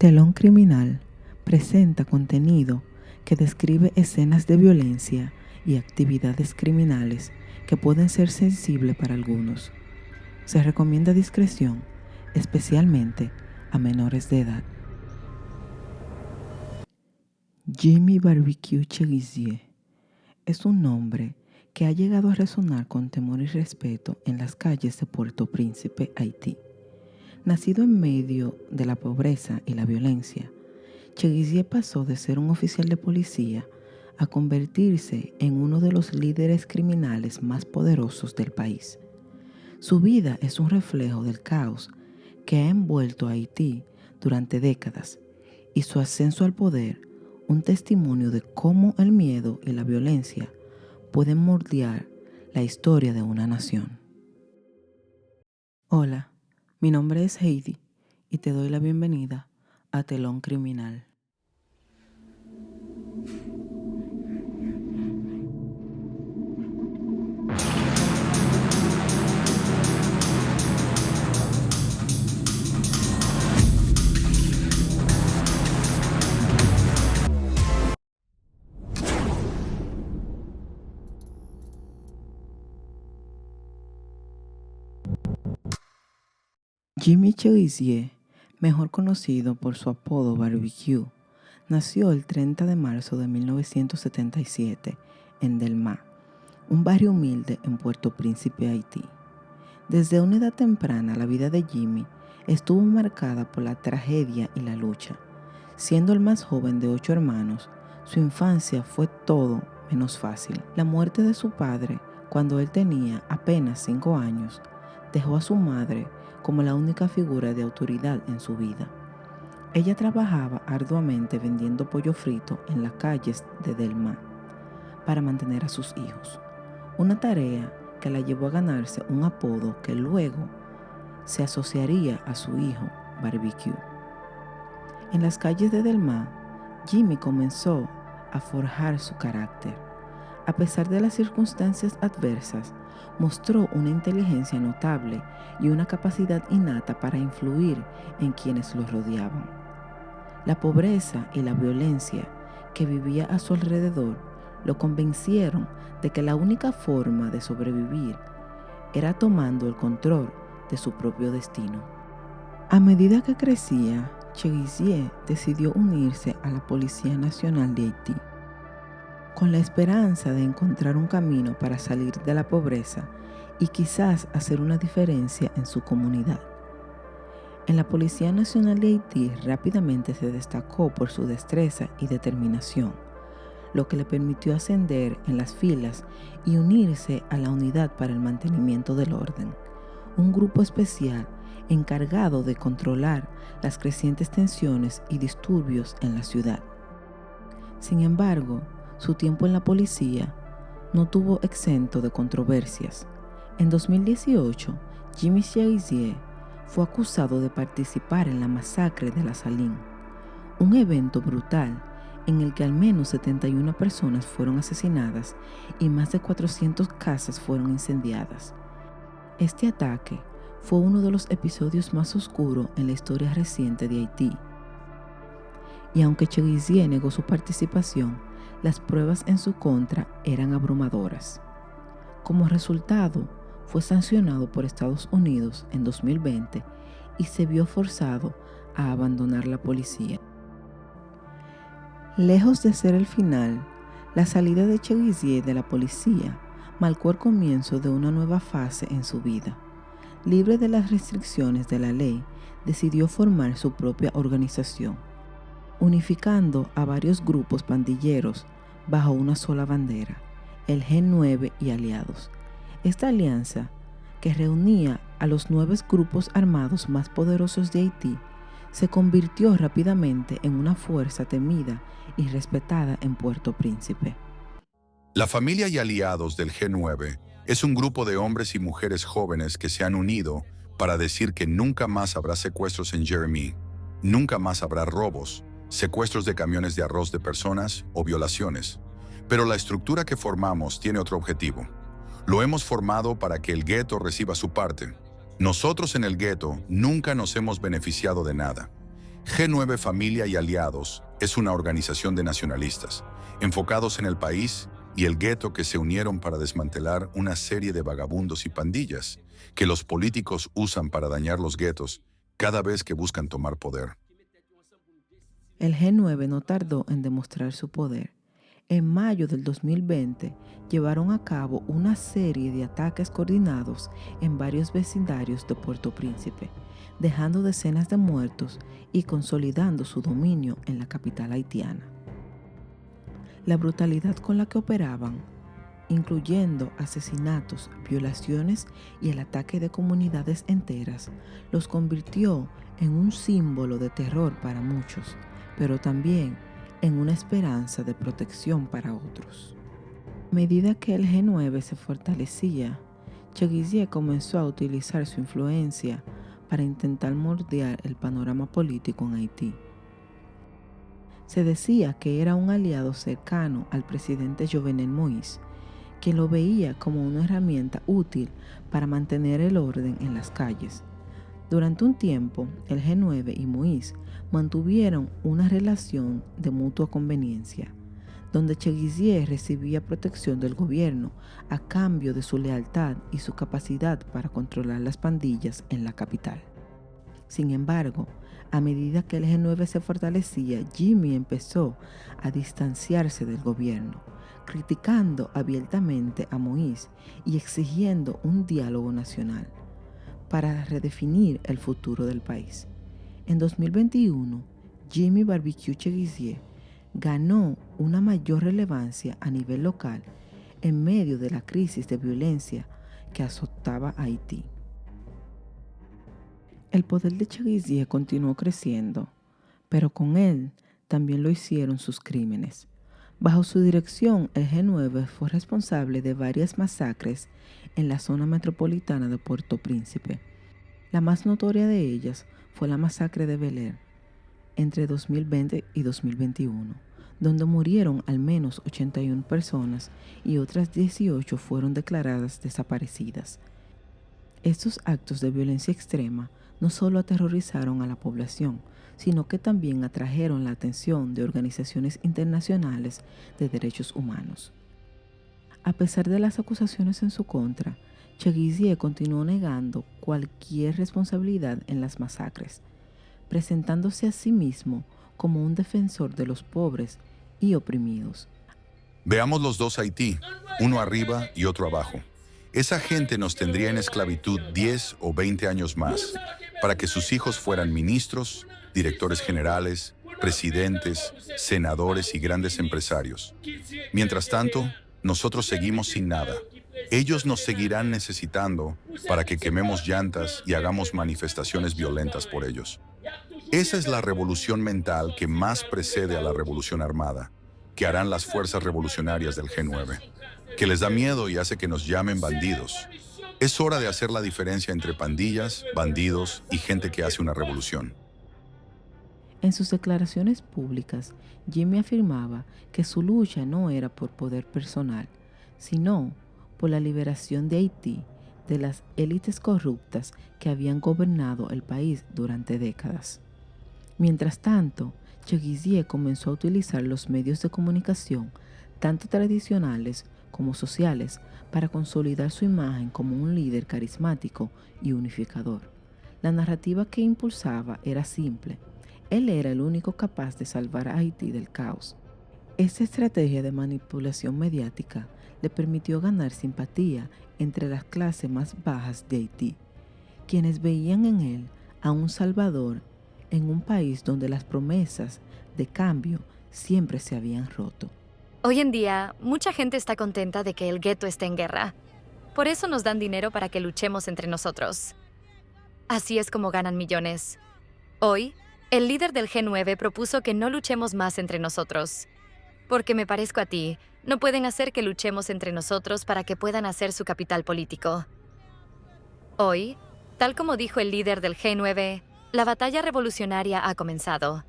Telón Criminal presenta contenido que describe escenas de violencia y actividades criminales que pueden ser sensibles para algunos. Se recomienda discreción, especialmente a menores de edad. Jimmy Barbecue Chegizier es un nombre que ha llegado a resonar con temor y respeto en las calles de Puerto Príncipe, Haití. Nacido en medio de la pobreza y la violencia, Chegizier pasó de ser un oficial de policía a convertirse en uno de los líderes criminales más poderosos del país. Su vida es un reflejo del caos que ha envuelto a Haití durante décadas y su ascenso al poder, un testimonio de cómo el miedo y la violencia pueden moldear la historia de una nación. Hola, mi nombre es Heidi y te doy la bienvenida a Telón Criminal. Jimmy Chegizier, mejor conocido por su apodo Barbecue, nació el 30 de marzo de 1977 en Delma, un barrio humilde en Puerto Príncipe, Haití. Desde una edad temprana, la vida de Jimmy estuvo marcada por la tragedia y la lucha. Siendo el más joven de 8 hermanos, su infancia fue todo menos fácil. La muerte de su padre, cuando él tenía apenas 5 años, dejó a su madre como la única figura de autoridad en su vida. Ella trabajaba arduamente vendiendo pollo frito en las calles de Delma para mantener a sus hijos, una tarea que la llevó a ganarse un apodo que luego se asociaría a su hijo, Barbecue. En las calles de Delma, Jimmy comenzó a forjar su carácter. A pesar de las circunstancias adversas, mostró una inteligencia notable y una capacidad innata para influir en quienes lo rodeaban. La pobreza y la violencia que vivía a su alrededor lo convencieron de que la única forma de sobrevivir era tomando el control de su propio destino. A medida que crecía, Chegizier decidió unirse a la Policía Nacional de Haití, con la esperanza de encontrar un camino para salir de la pobreza y quizás hacer una diferencia en su comunidad. En la Policía Nacional de Haití rápidamente se destacó por su destreza y determinación, lo que le permitió ascender en las filas y unirse a la Unidad para el Mantenimiento del Orden, un grupo especial encargado de controlar las crecientes tensiones y disturbios en la ciudad. Sin embargo, su tiempo en la policía no tuvo exento de controversias. En 2018, Jimmy Chegizier fue acusado de participar en la masacre de La Saline, un evento brutal en el que al menos 71 personas fueron asesinadas y más de 400 casas fueron incendiadas. Este ataque fue uno de los episodios más oscuros en la historia reciente de Haití. Y aunque Chegizier negó su participación, las pruebas en su contra eran abrumadoras. Como resultado, fue sancionado por Estados Unidos en 2020 y se vio forzado a abandonar la policía. Lejos de ser el final, la salida de Chegizier de la policía marcó el comienzo de una nueva fase en su vida. Libre de las restricciones de la ley, decidió formar su propia organización, unificando a varios grupos pandilleros bajo una sola bandera, el G9 y aliados. Esta alianza, que reunía a los 9 grupos armados más poderosos de Haití, se convirtió rápidamente en una fuerza temida y respetada en Puerto Príncipe. La familia y aliados del G9 es un grupo de hombres y mujeres jóvenes que se han unido para decir que nunca más habrá secuestros en Jérémie, nunca más habrá robos, secuestros de camiones de arroz de personas o violaciones. Pero la estructura que formamos tiene otro objetivo. Lo hemos formado para que el gueto reciba su parte. Nosotros en el gueto nunca nos hemos beneficiado de nada. G9 Familia y Aliados es una organización de nacionalistas, enfocados en el país y el gueto que se unieron para desmantelar una serie de vagabundos y pandillas que los políticos usan para dañar los guetos cada vez que buscan tomar poder. El G9 no tardó en demostrar su poder. En mayo del 2020, llevaron a cabo una serie de ataques coordinados en varios vecindarios de Puerto Príncipe, dejando decenas de muertos y consolidando su dominio en la capital haitiana. La brutalidad con la que operaban, incluyendo asesinatos, violaciones y el ataque de comunidades enteras, los convirtió en un símbolo de terror para muchos, pero también en una esperanza de protección para otros. A medida que el G9 se fortalecía, Cheguizier comenzó a utilizar su influencia para intentar moldear el panorama político en Haití. Se decía que era un aliado cercano al presidente Jovenel Moïse, quien lo veía como una herramienta útil para mantener el orden en las calles. Durante un tiempo, el G9 y Moïse mantuvieron una relación de mutua conveniencia, donde Cheguizier recibía protección del gobierno a cambio de su lealtad y su capacidad para controlar las pandillas en la capital. Sin embargo, a medida que el G9 se fortalecía, Jimmy empezó a distanciarse del gobierno, criticando abiertamente a Moïse y exigiendo un diálogo nacional para redefinir el futuro del país. En 2021, Jimmy Barbecue Cheguizier ganó una mayor relevancia a nivel local en medio de la crisis de violencia que azotaba a Haití. El poder de Cheguizier continuó creciendo, pero con él también lo hicieron sus crímenes. Bajo su dirección, el G9 fue responsable de varias masacres en la zona metropolitana de Puerto Príncipe. La más notoria de ellas fue la masacre de Bel Air entre 2020 y 2021, donde murieron al menos 81 personas y otras 18 fueron declaradas desaparecidas. Estos actos de violencia extrema no solo aterrorizaron a la población, sino que también atrajeron la atención de organizaciones internacionales de derechos humanos. A pesar de las acusaciones en su contra, Cheguizier continuó negando cualquier responsabilidad en las masacres, presentándose a sí mismo como un defensor de los pobres y oprimidos. Veamos los dos Haití, uno arriba y otro abajo. Esa gente nos tendría en esclavitud 10 o 20 años más, para que sus hijos fueran ministros, directores generales, presidentes, senadores y grandes empresarios. Mientras tanto, nosotros seguimos sin nada. Ellos nos seguirán necesitando para que quememos llantas y hagamos manifestaciones violentas por ellos. Esa es la revolución mental que más precede a la revolución armada, que harán las fuerzas revolucionarias del G9, que les da miedo y hace que nos llamen bandidos. Es hora de hacer la diferencia entre pandillas, bandidos y gente que hace una revolución. En sus declaraciones públicas, Jimmy afirmaba que su lucha no era por poder personal, sino por la liberación de Haití de las élites corruptas que habían gobernado el país durante décadas. Mientras tanto, Cheguizier comenzó a utilizar los medios de comunicación, tanto tradicionales como sociales, para consolidar su imagen como un líder carismático y unificador. La narrativa que impulsaba era simple. Él era el único capaz de salvar a Haití del caos. Esta estrategia de manipulación mediática le permitió ganar simpatía entre las clases más bajas de Haití, quienes veían en él a un salvador en un país donde las promesas de cambio siempre se habían roto. Hoy en día, mucha gente está contenta de que el gueto esté en guerra. Por eso nos dan dinero para que luchemos entre nosotros. Así es como ganan millones. Hoy, el líder del G9 propuso que no luchemos más entre nosotros. Porque me parezco a ti, no pueden hacer que luchemos entre nosotros para que puedan hacer su capital político. Hoy, tal como dijo el líder del G9, la batalla revolucionaria ha comenzado.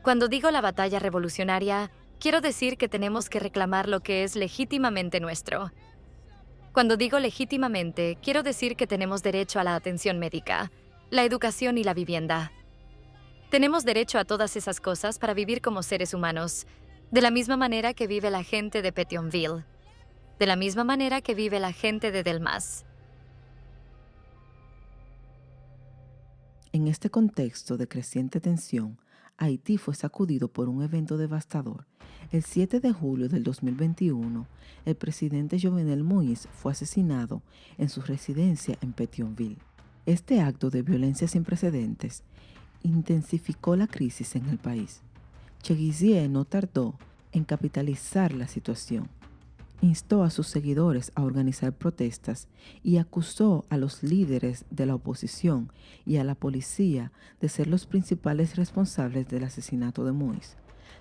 Cuando digo la batalla revolucionaria, quiero decir que tenemos que reclamar lo que es legítimamente nuestro. Cuando digo legítimamente, quiero decir que tenemos derecho a la atención médica, la educación y la vivienda. Tenemos derecho a todas esas cosas para vivir como seres humanos, de la misma manera que vive la gente de Pétionville, de la misma manera que vive la gente de Delmas. En este contexto de creciente tensión, Haití fue sacudido por un evento devastador. El 7 de julio del 2021, el presidente Jovenel Moïse fue asesinado en su residencia en Pétionville. Este acto de violencia sin precedentes intensificó la crisis en el país. Cheguizier no tardó en capitalizar la situación. Instó a sus seguidores a organizar protestas y acusó a los líderes de la oposición y a la policía de ser los principales responsables del asesinato de Moïse.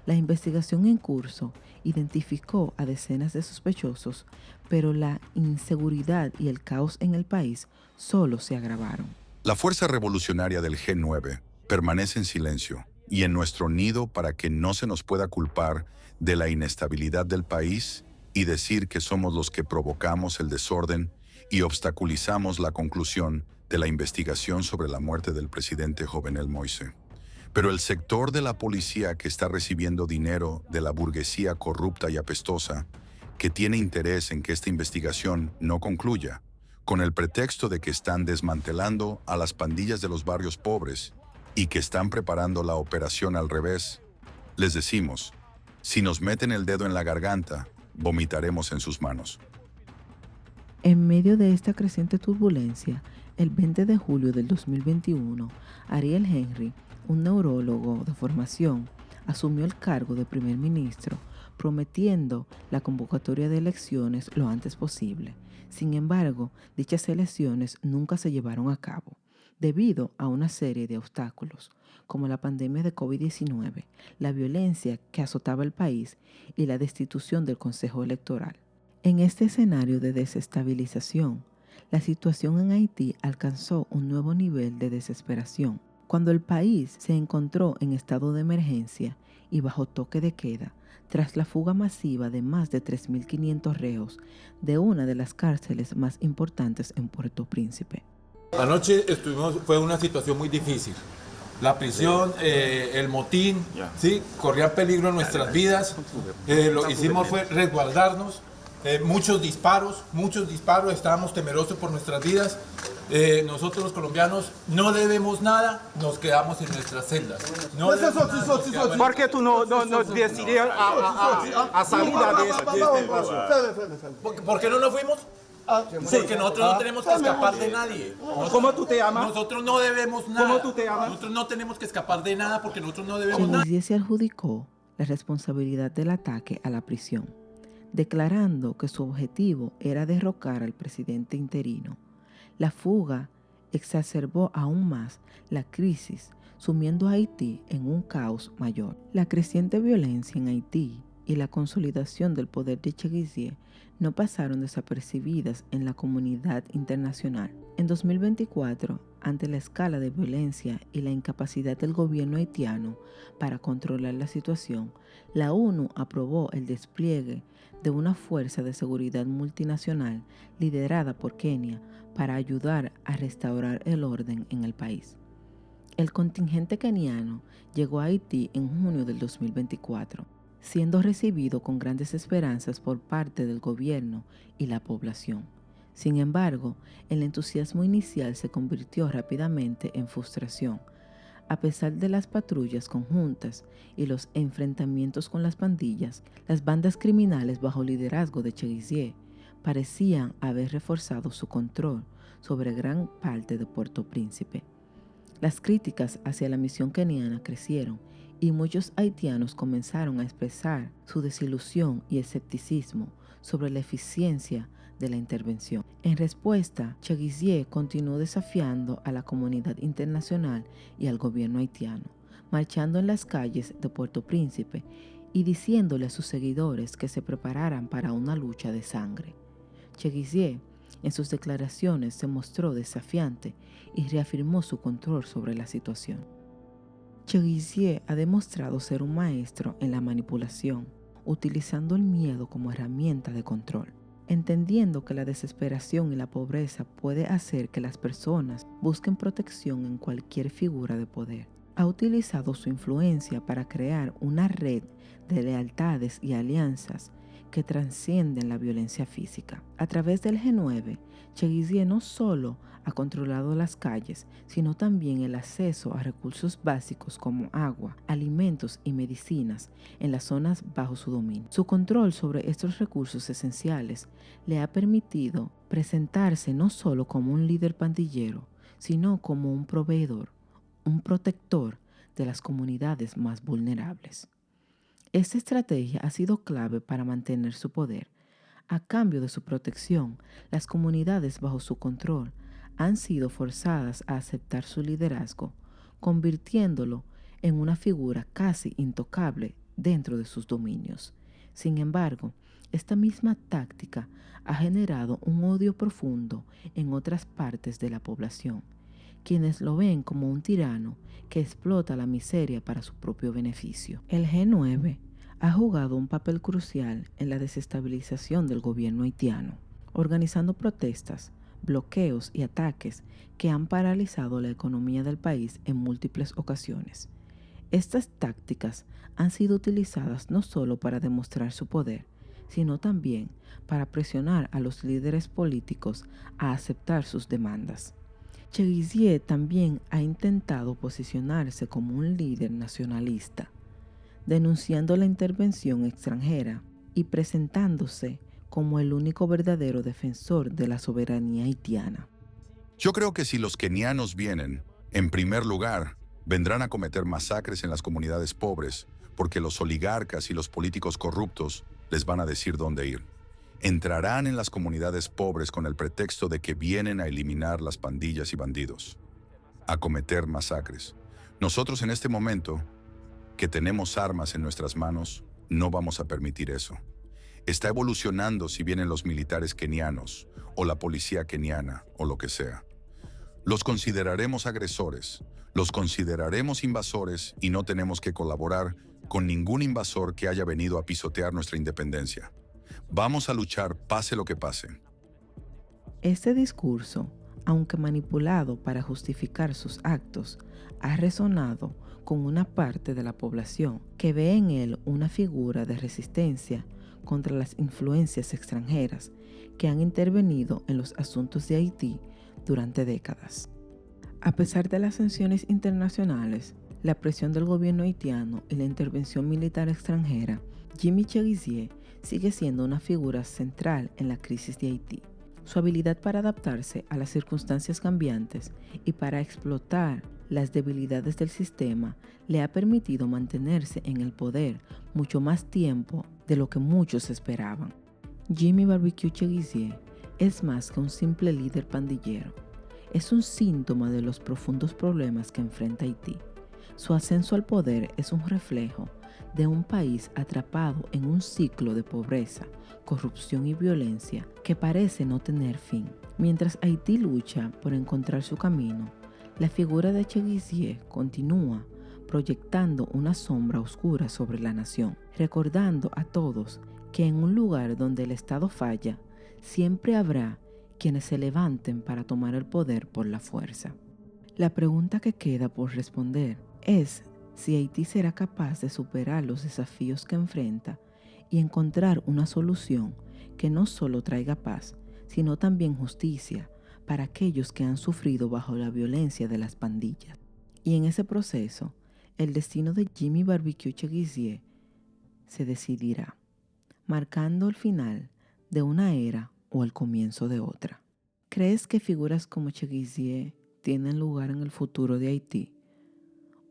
La investigación en curso identificó a decenas de sospechosos, pero la inseguridad y el caos en el país solo se agravaron. La fuerza revolucionaria del G9 permanece en silencio y en nuestro nido para que no se nos pueda culpar de la inestabilidad del país y decir que somos los que provocamos el desorden y obstaculizamos la conclusión de la investigación sobre la muerte del presidente Jovenel Moïse. Pero el sector de la policía que está recibiendo dinero de la burguesía corrupta y apestosa, que tiene interés en que esta investigación no concluya, con el pretexto de que están desmantelando a las pandillas de los barrios pobres y que están preparando la operación al revés, les decimos, si nos meten el dedo en la garganta, vomitaremos en sus manos. En medio de esta creciente turbulencia, el 20 de julio del 2021, Ariel Henry, un neurólogo de formación, asumió el cargo de primer ministro, prometiendo la convocatoria de elecciones lo antes posible. Sin embargo, dichas elecciones nunca se llevaron a cabo, debido a una serie de obstáculos, como la pandemia de COVID-19, la violencia que azotaba el país y la destitución del Consejo Electoral. En este escenario de desestabilización, la situación en Haití alcanzó un nuevo nivel de desesperación. Cuando el país se encontró en estado de emergencia y bajo toque de queda, tras la fuga masiva de más de 3.500 reos de una de las cárceles más importantes en Puerto Príncipe. Anoche fue una situación muy difícil. La prisión, el motín, ¿sí? Corría peligro nuestras vidas. Lo que hicimos fue resguardarnos. Muchos disparos, estábamos temerosos por nuestras vidas. Nosotros los colombianos no debemos nada, nos quedamos en nuestras celdas. ¿Por qué tú no decidías a salir de este? ¿Por qué no nos fuimos? Porque nosotros no tenemos que escapar de nadie. ¿Cómo tú te llamas? Nosotros no debemos nada. ¿Cómo tú te llamas? Nosotros no tenemos que escapar de nada porque nosotros no debemos nada. Cheguizier se adjudicó la responsabilidad del ataque a la prisión, declarando que su objetivo era derrocar al presidente interino. La fuga exacerbó aún más la crisis, sumiendo a Haití en un caos mayor. La creciente violencia en Haití y la consolidación del poder de Cheguizier no pasaron desapercibidas en la comunidad internacional. En 2024, ante la escala de violencia y la incapacidad del gobierno haitiano para controlar la situación, la ONU aprobó el despliegue de una fuerza de seguridad multinacional liderada por Kenia para ayudar a restaurar el orden en el país. El contingente keniano llegó a Haití en junio del 2024, siendo recibido con grandes esperanzas por parte del gobierno y la población. Sin embargo, el entusiasmo inicial se convirtió rápidamente en frustración. A pesar de las patrullas conjuntas y los enfrentamientos con las pandillas, las bandas criminales bajo liderazgo de Cheguizier parecían haber reforzado su control sobre gran parte de Puerto Príncipe. Las críticas hacia la misión keniana crecieron y muchos haitianos comenzaron a expresar su desilusión y escepticismo sobre la eficiencia de la intervención. En respuesta, Cheguizier continuó desafiando a la comunidad internacional y al gobierno haitiano, marchando en las calles de Puerto Príncipe y diciéndole a sus seguidores que se prepararan para una lucha de sangre. Cheguizier, en sus declaraciones, se mostró desafiante y reafirmó su control sobre la situación. Cheguizier ha demostrado ser un maestro en la manipulación, utilizando el miedo como herramienta de control, entendiendo que la desesperación y la pobreza puede hacer que las personas busquen protección en cualquier figura de poder. ha utilizado su influencia para crear una red de lealtades y alianzas que trascienden la violencia física. A través del G9, Che Guisier no solo ha controlado las calles, sino también el acceso a recursos básicos como agua, alimentos y medicinas en las zonas bajo su dominio. Su control sobre estos recursos esenciales le ha permitido presentarse no solo como un líder pandillero, sino como un proveedor, un protector de las comunidades más vulnerables. Esta estrategia ha sido clave para mantener su poder. A cambio de su protección, las comunidades bajo su control han sido forzadas a aceptar su liderazgo, convirtiéndolo en una figura casi intocable dentro de sus dominios. Sin embargo, esta misma táctica ha generado un odio profundo en otras partes de la población, quienes lo ven como un tirano que explota la miseria para su propio beneficio. El G9 ha jugado un papel crucial en la desestabilización del gobierno haitiano, organizando protestas, bloqueos y ataques que han paralizado la economía del país en múltiples ocasiones. Estas tácticas han sido utilizadas no solo para demostrar su poder, sino también para presionar a los líderes políticos a aceptar sus demandas. Che Guisier también ha intentado posicionarse como un líder nacionalista, denunciando la intervención extranjera y presentándose como el único verdadero defensor de la soberanía haitiana. Yo creo que si los kenianos vienen, en primer lugar, vendrán a cometer masacres en las comunidades pobres, porque los oligarcas y los políticos corruptos les van a decir dónde ir. Entrarán en las comunidades pobres con el pretexto de que vienen a eliminar las pandillas y bandidos, a cometer masacres. Nosotros en este momento, que tenemos armas en nuestras manos, no vamos a permitir eso. Está evolucionando si vienen los militares kenianos, o la policía keniana, o lo que sea. Los consideraremos agresores, los consideraremos invasores y no tenemos que colaborar con ningún invasor que haya venido a pisotear nuestra independencia. Vamos a luchar pase lo que pase. Este discurso, aunque manipulado para justificar sus actos, ha resonado con una parte de la población que ve en él una figura de resistencia contra las influencias extranjeras que han intervenido en los asuntos de Haití durante décadas. A pesar de las sanciones internacionales, la presión del gobierno haitiano y la intervención militar extranjera, Jimmy Che Guisier sigue siendo una figura central en la crisis de Haití. Su habilidad para adaptarse a las circunstancias cambiantes y para explotar las debilidades del sistema le ha permitido mantenerse en el poder mucho más tiempo de lo que muchos esperaban. Jimmy Barbecue Che Guisier es más que un simple líder pandillero. Es un síntoma de los profundos problemas que enfrenta Haití. Su ascenso al poder es un reflejo de un país atrapado en un ciclo de pobreza, corrupción y violencia que parece no tener fin. Mientras Haití lucha por encontrar su camino, la figura de Che Guisier continúa proyectando una sombra oscura sobre la nación, recordando a todos que en un lugar donde el Estado falla, siempre habrá quienes se levanten para tomar el poder por la fuerza. La pregunta que queda por responder es si Haití será capaz de superar los desafíos que enfrenta y encontrar una solución que no solo traiga paz, sino también justicia para aquellos que han sufrido bajo la violencia de las pandillas. Y en ese proceso, el destino de Jimmy Barbecue Che Guisier se decidirá, marcando el final de una era o el comienzo de otra. ¿Crees que figuras como Che Guisier tienen lugar en el futuro de Haití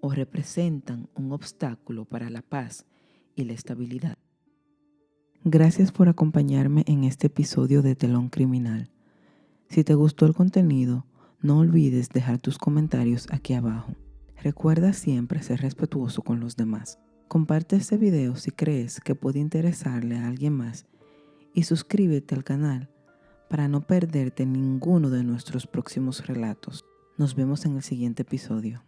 o representan un obstáculo para la paz y la estabilidad? Gracias por acompañarme en este episodio de Telón Criminal. Si te gustó el contenido, no olvides dejar tus comentarios aquí abajo. Recuerda siempre ser respetuoso con los demás. Comparte este video si crees que puede interesarle a alguien más y suscríbete al canal para no perderte ninguno de nuestros próximos relatos. Nos vemos en el siguiente episodio.